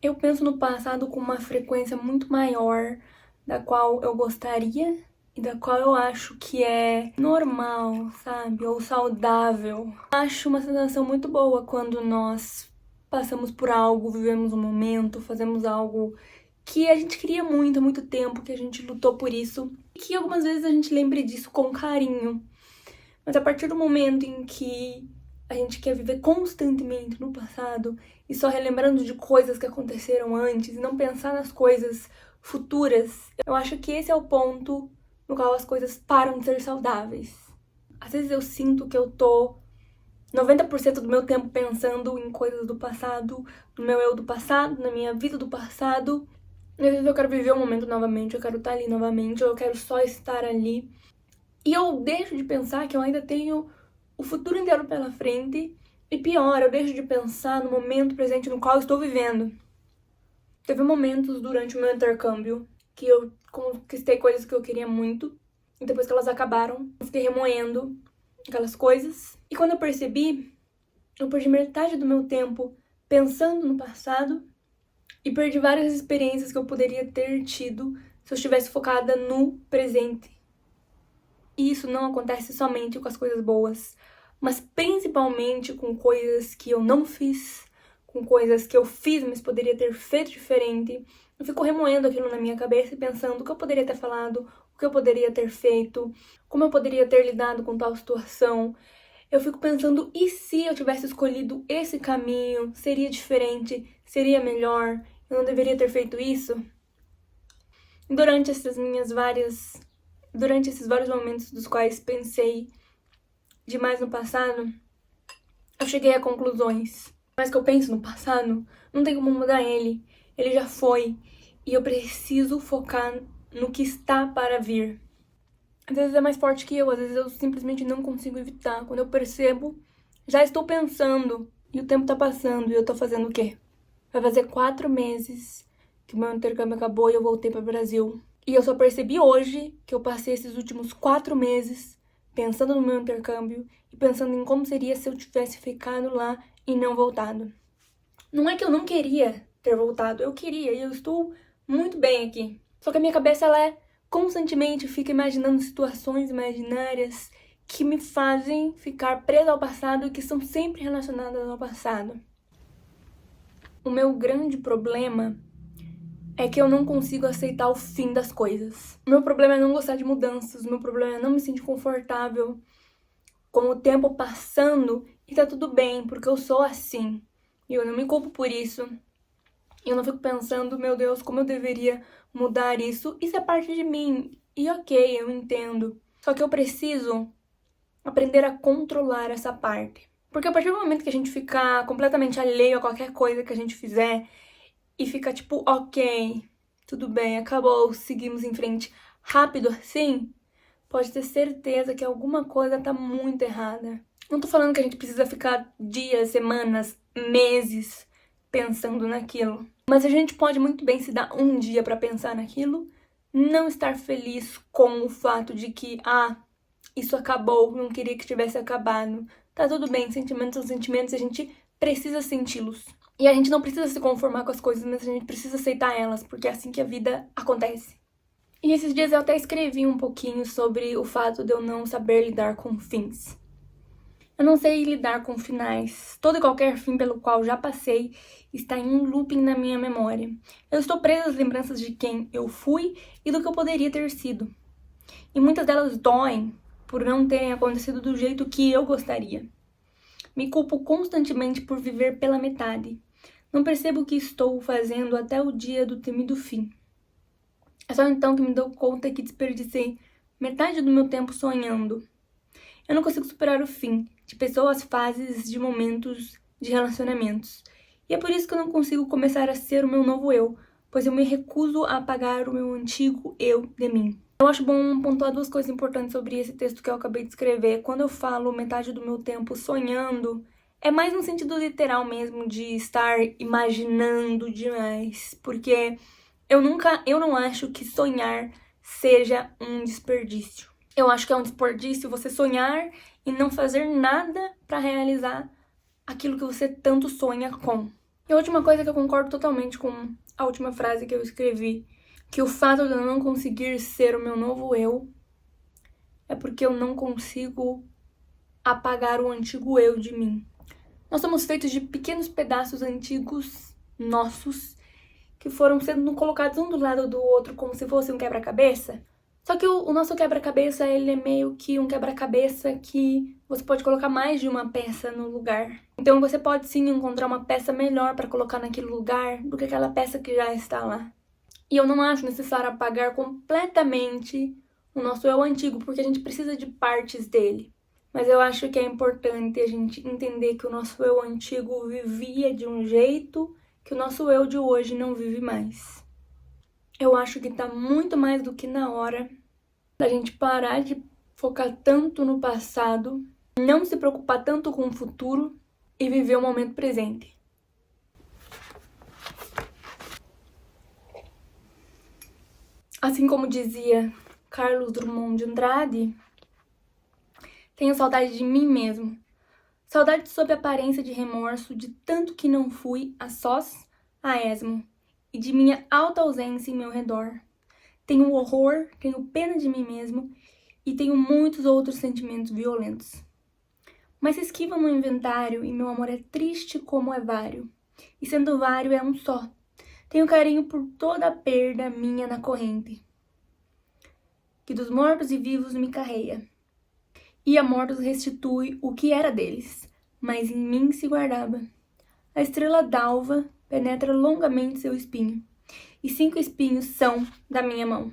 Eu penso no passado com uma frequência muito maior da qual eu gostaria e da qual eu acho que é normal, sabe? Ou saudável. Acho uma sensação muito boa quando nós passamos por algo, vivemos um momento, fazemos algo que a gente queria muito, há muito tempo, que a gente lutou por isso e que algumas vezes a gente lembre disso com carinho. Mas a partir do momento em que a gente quer viver constantemente no passado e só relembrando de coisas que aconteceram antes e não pensar nas coisas futuras, eu acho que esse é o ponto no qual as coisas param de ser saudáveis. Às vezes eu sinto que eu tô 90% do meu tempo pensando em coisas do passado, no meu eu do passado, na minha vida do passado. E às vezes eu quero viver o momento novamente, eu quero estar ali novamente, ou eu quero só estar ali. E eu deixo de pensar que eu ainda tenho o futuro inteiro pela frente. E pior, eu deixo de pensar no momento presente no qual eu estou vivendo. Teve momentos durante o meu intercâmbio que eu conquistei coisas que eu queria muito. E depois que elas acabaram, eu fiquei remoendo aquelas coisas. E quando eu percebi, eu perdi metade do meu tempo pensando no passado e perdi várias experiências que eu poderia ter tido se eu estivesse focada no presente. E isso não acontece somente com as coisas boas, mas principalmente com coisas que eu não fiz, com coisas que eu fiz, mas poderia ter feito diferente. Eu fico remoendo aquilo na minha cabeça e pensando o que eu poderia ter falado, o que eu poderia ter feito, como eu poderia ter lidado com tal situação. Eu fico pensando, e se eu tivesse escolhido esse caminho? Seria diferente? Seria melhor? Eu não deveria ter feito isso? Durante esses vários momentos dos quais pensei demais no passado, eu cheguei a conclusões. Mas que eu penso no passado, não tem como mudar ele. Ele já foi. E eu preciso focar no que está para vir. Às vezes é mais forte que eu, às vezes eu simplesmente não consigo evitar. Quando eu percebo, já estou pensando. E o tempo tá passando e eu tô fazendo o quê? Vai fazer 4 meses que o meu intercâmbio acabou e eu voltei para o Brasil. E eu só percebi hoje que eu passei esses últimos 4 meses pensando no meu intercâmbio e pensando em como seria se eu tivesse ficado lá e não voltado. Não é que eu não queria ter voltado, eu queria e eu estou muito bem aqui. Só que a minha cabeça, ela constantemente fica imaginando situações imaginárias que me fazem ficar presa ao passado e que são sempre relacionadas ao passado. O meu grande problema é que eu não consigo aceitar o fim das coisas. O meu problema é não gostar de mudanças, o meu problema é não me sentir confortável com o tempo passando e tá tudo bem, porque eu sou assim. E eu não me culpo por isso. Eu não fico pensando, meu Deus, como eu deveria mudar isso. Isso é parte de mim. E ok, eu entendo. Só que eu preciso aprender a controlar essa parte. Porque a partir do momento que a gente ficar completamente alheio a qualquer coisa que a gente fizer e fica tipo, ok, tudo bem, acabou, seguimos em frente rápido assim, pode ter certeza que alguma coisa tá muito errada. Não tô falando que a gente precisa ficar dias, semanas, meses pensando naquilo. Mas a gente pode muito bem se dar um dia pra pensar naquilo, não estar feliz com o fato de que, isso acabou, não queria que tivesse acabado. Tá tudo bem, sentimentos são sentimentos, a gente precisa senti-los. E a gente não precisa se conformar com as coisas, mas a gente precisa aceitar elas, porque é assim que a vida acontece. E esses dias eu até escrevi um pouquinho sobre o fato de eu não saber lidar com fins. Eu não sei lidar com finais. Todo e qualquer fim pelo qual já passei está em um looping na minha memória. Eu estou presa às lembranças de quem eu fui e do que eu poderia ter sido. E muitas delas doem por não terem acontecido do jeito que eu gostaria. Me culpo constantemente por viver pela metade. Não percebo o que estou fazendo até o dia do temido fim. É só então que me dou conta que desperdicei metade do meu tempo sonhando. Eu não consigo superar o fim de pessoas, fases, de momentos, de relacionamentos. E é por isso que eu não consigo começar a ser o meu novo eu, pois eu me recuso a apagar o meu antigo eu de mim. Eu acho bom pontuar 2 coisas importantes sobre esse texto que eu acabei de escrever. Quando eu falo metade do meu tempo sonhando, é mais no sentido literal mesmo, de estar imaginando demais. Porque eu não acho que sonhar seja um desperdício. Eu acho que é um desperdício você sonhar e não fazer nada pra realizar aquilo que você tanto sonha com. E a última coisa que eu concordo totalmente com a última frase que eu escrevi, que o fato de eu não conseguir ser o meu novo eu é porque eu não consigo apagar o antigo eu de mim. Nós somos feitos de pequenos pedaços antigos nossos que foram sendo colocados um do lado do outro como se fosse um quebra-cabeça. Só que o nosso quebra-cabeça, ele é meio que um quebra-cabeça que você pode colocar mais de uma peça no lugar. Então você pode sim encontrar uma peça melhor para colocar naquele lugar do que aquela peça que já está lá. E eu não acho necessário apagar completamente o nosso eu antigo, porque a gente precisa de partes dele. Mas eu acho que é importante a gente entender que o nosso eu antigo vivia de um jeito que o nosso eu de hoje não vive mais. Eu acho que tá muito mais do que na hora da gente parar de focar tanto no passado, não se preocupar tanto com o futuro e viver o momento presente. Assim como dizia Carlos Drummond de Andrade, tenho saudade de mim mesmo. Saudade sob a aparência de remorso de tanto que não fui a sós, a esmo, e de minha alta ausência em meu redor. Tenho horror, tenho pena de mim mesmo e tenho muitos outros sentimentos violentos. Mas se esquivam no inventário e meu amor é triste como é vário. E sendo vário é um só. Tenho carinho por toda a perda minha na corrente, que dos mortos e vivos me carreia. E a mortos restitui o que era deles, mas em mim se guardava. A estrela d'alva penetra longamente seu espinho, e 5 espinhos são da minha mão.